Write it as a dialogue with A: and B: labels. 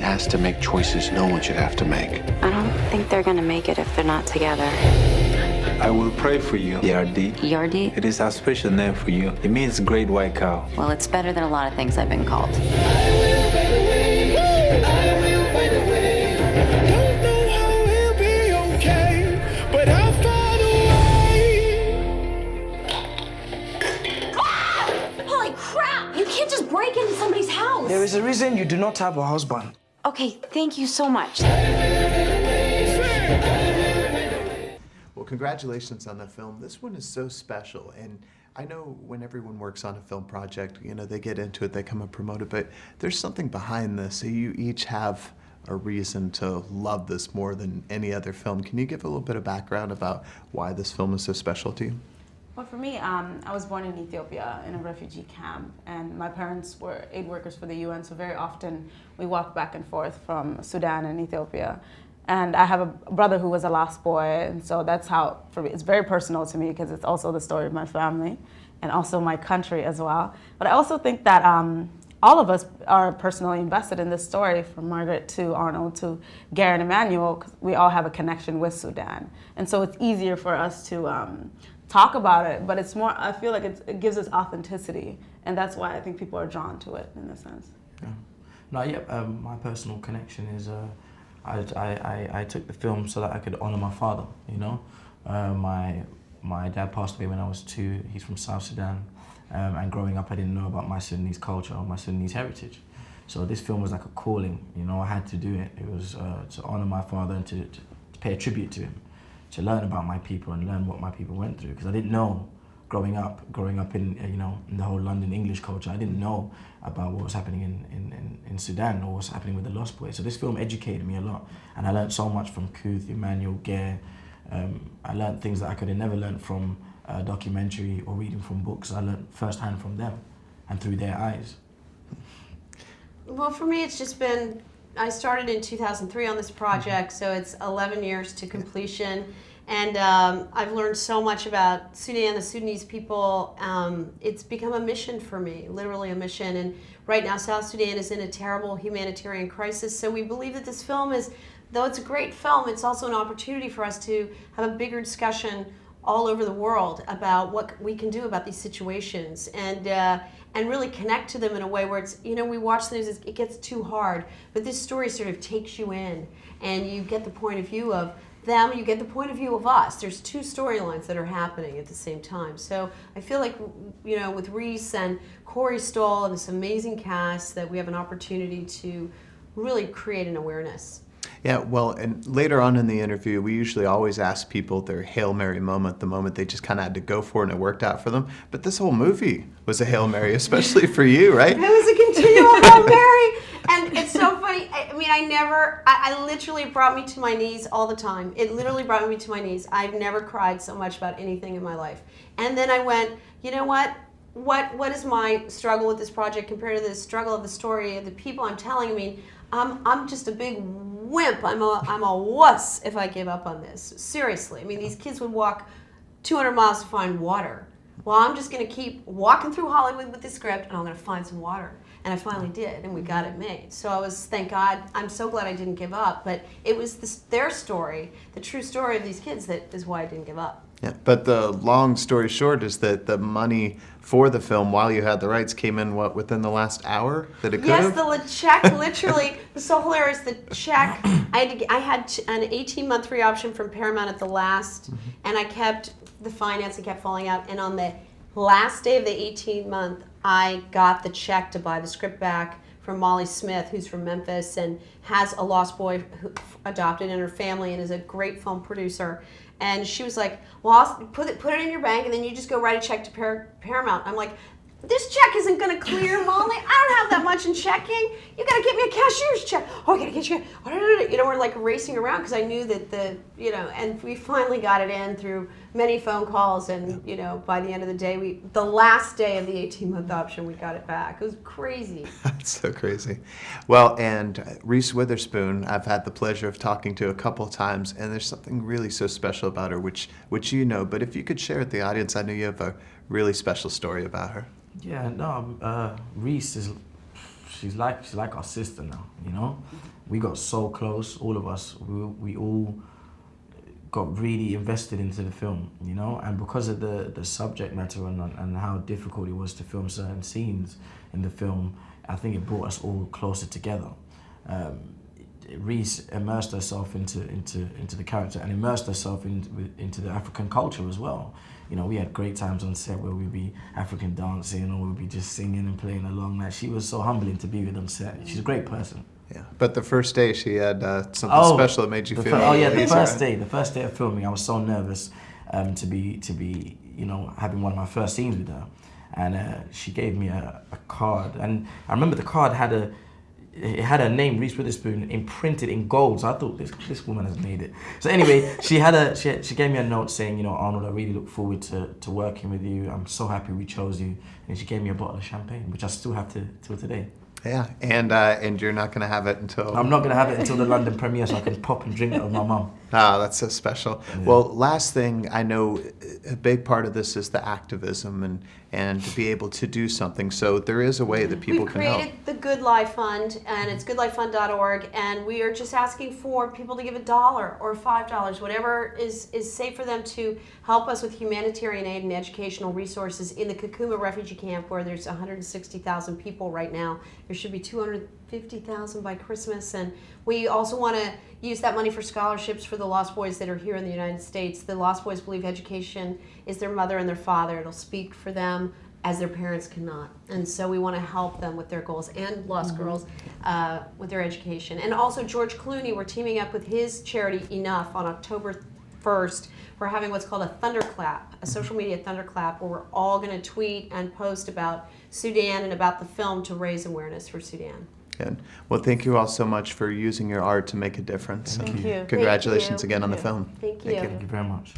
A: has to make choices no one should have to make.
B: I don't think they're gonna make it if they're not together.
C: I will pray for you, Yardi.
B: Yardi?
C: It is our special name for you. It means great white cow.
B: Well, it's better than a lot of things I've been called.
D: Holy crap! You can't just break into somebody's house!
E: There is a reason you do not have a husband.
B: Okay, thank you so much.
F: Well, congratulations on the film. This one is so special, and I know when everyone works on a film project, you know, they get into it, they come and promote it, but there's something behind this. So you each have a reason to love this more than any other film. Can you give a little bit of background about why this film is so special to you?
G: Well, for me, I was born in Ethiopia in a refugee camp, and my parents were aid workers for the UN, so very often we walked back and forth from Sudan and Ethiopia. And I have a brother who was a lost boy, and so that's how, for me, it's very personal to me because it's also the story of my family and also my country as well. But I also think that all of us are personally invested in this story, from Margaret to Arnold to Garrett and Emmanuel, because we all have a connection with Sudan. And so it's easier for us to talk about it, but it's more, I feel like it gives us authenticity, and that's why I think people are drawn to it in a sense.
H: Yeah. No, yeah, my personal connection is I took the film so that I could honor my father, you know. My dad passed away when I was 2. He's from South Sudan, and growing up I didn't know about my Sudanese culture or my Sudanese heritage. So this film was like a calling, you know, I had to do it. It was to honor my father and to pay a tribute to him, to learn about my people and learn what my people went through, because I didn't know growing up in, you know, in the whole London English culture. I didn't know about what was happening in Sudan or what's happening with the Lost Boys. So this film educated me a lot, and I learned so much from KUOTH, Emmanuel, Gare. I learned things that I could have never learned from a documentary or reading from books. I learned firsthand from them and through their eyes.
D: Well, for me, it's just been, I started in 2003 on this project, so it's 11 years to completion. And I've learned so much about Sudan, the Sudanese people. It's become a mission for me, literally a mission. And right now, South Sudan is in a terrible humanitarian crisis. So we believe that this film is, though it's a great film, it's also an opportunity for us to have a bigger discussion all over the world about what we can do about these situations, and really connect to them in a way where it's, you know, we watch the news, it gets too hard, but this story sort of takes you in, and you get the point of view of them, you get the point of view of us. There's two storylines that are happening at the same time. So I feel like, you know, with Reese and Corey Stoll and this amazing cast, that we have an opportunity to really create an awareness.
F: Yeah, well, and later on in the interview, we usually always ask people their Hail Mary moment, the moment they just kind of had to go for it and it worked out for them. But this whole movie was a Hail Mary, especially for you, right?
D: It was a continual Hail Mary. And it's so funny. I mean, I literally brought me to my knees all the time. It literally brought me to my knees. I've never cried so much about anything in my life. And then I went, you know what? What is my struggle with this project compared to the struggle of the story of the people I'm telling? I mean, I'm just a big wimp. I'm a wuss if I give up on this. Seriously. I mean, these kids would walk 200 miles to find water. Well, I'm just going to keep walking through Hollywood with this script, and I'm going to find some water. And I finally did, and we got it made. So I was, thank God, I'm so glad I didn't give up. But it was their story, the true story of these kids, that is why I didn't give up.
F: Yeah, but the long story short is that the money for the film, while you had the rights, came in, what, within the last hour that it could have?
D: Yes, the check literally was so hilarious. The check, I had an 18-month free option from Paramount at the last, and I kept the financing kept falling out. And on the last day of the 18-month, I got the check to buy the script back from Molly Smith, who's from Memphis and has a lost boy who adopted in her family and is a great film producer. And she was like, well, I'll put it in your bank, and then you just go write a check to Paramount. I'm like, this check isn't going to clear, Molly. I don't have that much in checking. You got to get me a cashier's check. Oh, I got to get you. You know, we're like racing around because I knew that you know, and we finally got it in through many phone calls, and you know, by the end of the day, the last day of the 18-month option, we got it back. It was crazy.
F: That's so crazy. Well, and Reese Witherspoon, I've had the pleasure of talking to a couple of times, and there's something really so special about her, which you know. But if you could share with the audience, I know you have a really special story about her.
H: Yeah, no, Reese is she's like our sister now, you know? We got so close, all of us. We all got really invested into the film, you know? And because of the subject matter and how difficult it was to film certain scenes in the film, I think it brought us all closer together. Reese immersed herself into the character and immersed herself into the African culture as well. You know, we had great times on set where we'd be African dancing or we'd be just singing and playing along. Like, she was so humbling to be with on set. She's a great person.
F: Yeah, but the first day she had something special that made you feel.
H: The first day of filming, I was so nervous to be you know, having one of my first scenes with her, and she gave me a card, and I remember the card had it had her name, Reese Witherspoon, imprinted in gold. So I thought this woman has made it. So anyway, she gave me a note saying, you know, Arnold, I really look forward to working with you. I'm so happy we chose you. And she gave me a bottle of champagne, which I still have till today.
F: Yeah, and you're not going to have it until...
H: I'm not going to have it until the London premiere, so I can pop and drink it with my mum.
F: Ah, that's so special. Yeah. Well, last thing, I know a big part of this is the activism and to be able to do something. So there is a way that people can help.
D: We've created the Good Life Fund, and it's goodlifefund.org, and we are just asking for people to give $1 or $5, whatever is safe for them, to help us with humanitarian aid and educational resources in the Kakuma refugee camp, where there's 160,000 people right now. There should be 250,000 by Christmas, and we also want to use that money for scholarships for the Lost Boys that are here in the United States. The Lost Boys believe education is their mother and their father. It'll speak for them as their parents cannot. And so we want to help them with their goals, and Lost Girls with their education. And also George Clooney, we're teaming up with his charity Enough on October 1st. We're having what's called a thunderclap, a social media thunderclap, where we're all going to tweet and post about Sudan and about the film to raise awareness for Sudan.
F: Good. Well, thank you all so much for using your art to make a difference.
G: Thank you.
F: Congratulations again on the film.
D: Thank you.
H: Thank you very much.